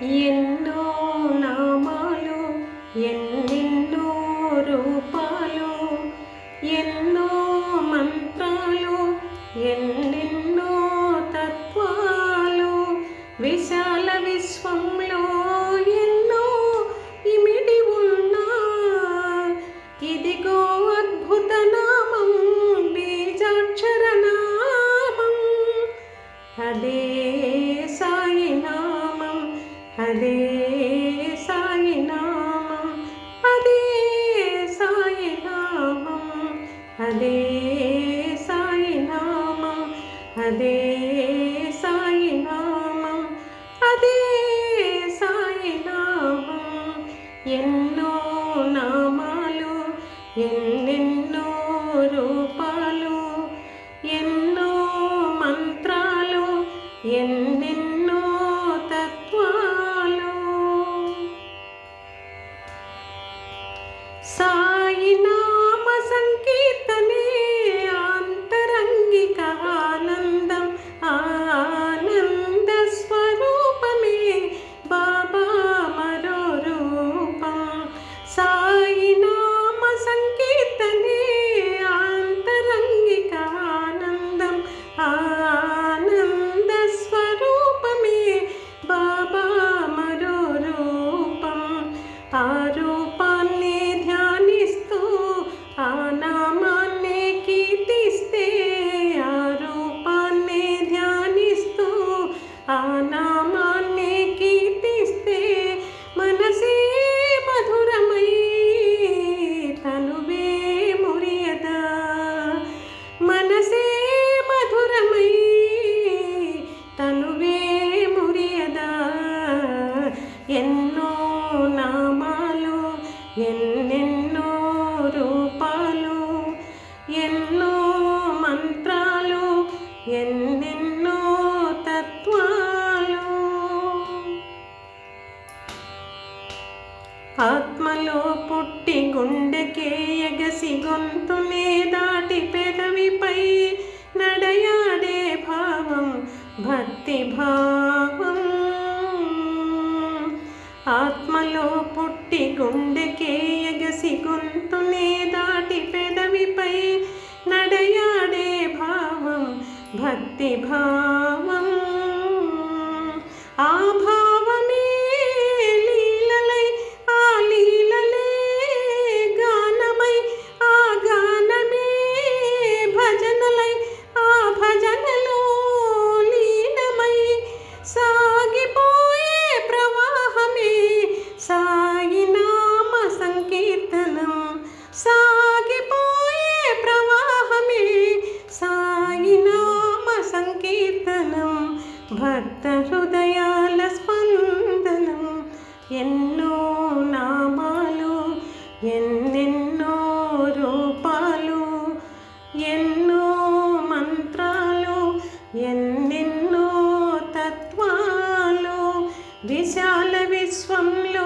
ఎన్నో నామాలు, ఎన్నెన్నో రూపాలు, ఎన్నో మంత్రాలు, ఎన్నెన్నో తత్వాలు, విశాల విశ్వంలో ఎన్నో ఇమిడి ఉన్నా. ఇదిగో అద్భుత నామం, బీజాక్షర నామం, అదే సాయి నామం, అదే సాయి నామం, అదే సాయి నామం, అదే సాయి నామం, అదే సాయి నామం, అదే సాయి నామం. ఎన్నో నామాలు, ఎన్నెన్నో రూపాలు, ఎన్నో మంత్రాలు, ఎన్నెన్నో తత్వాలు. సాయి నామ సంకీర్తనే ఆంతరంగిక ఆనందం, ఆనంద స్వరూపమే బాబా మరో రూపం. సాయి నామ సంకీర్తనే ఆంతరంగిక ఆనందం, ఆనంద స్వరూపమే బాబా మరో రూపం. ఆ రూపాన్ని ధ్యానిస్తూ, ఆ నామాన్ని కీర్తిస్తే, ఆ రూపాన్ని ధ్యానిస్తూ, ఆ నామాన్ని కీర్తిస్తే, మనసే మధురమై తనువే మురియదా, మనసే మధురమై తనువే మురియదా. ఎన్నో నామాలు, ఎన్నెన్నో రూపాలు, ఎన్నో మంత్రాలు, ఎన్నెన్నో తత్వాలు. ఆత్మలో పుట్టి గుండెకే ఎగసి గొంతునే దాటి పెదవిపై నడయాడే భావం భక్తి భావం. ఆత్మలో పుట్టి గుండెకే ఎగసి గొంతునే దాటి పెదవిపై నడయాడే భావం భక్తి భావం. ఆ భావమే లీలలై, ఆ లీలలే గానమై, ఆ గానమే భజనలై, ఆ భజనలో లీనమై సాగిపోయే ప్రవాహమే సాయి నామ సంకీర్తనం. సాగిపోయే ప్రవాహమే సాయి నామ సంకీర్తనం, భక్త హృదయాల స్పందనం. ఎన్నో నామాలు, ఎన్నెన్నో రూపాలు, ఎన్నో మంత్రాలు, ఎన్నెన్నో తత్వాలు, విశాల విశ్వంలో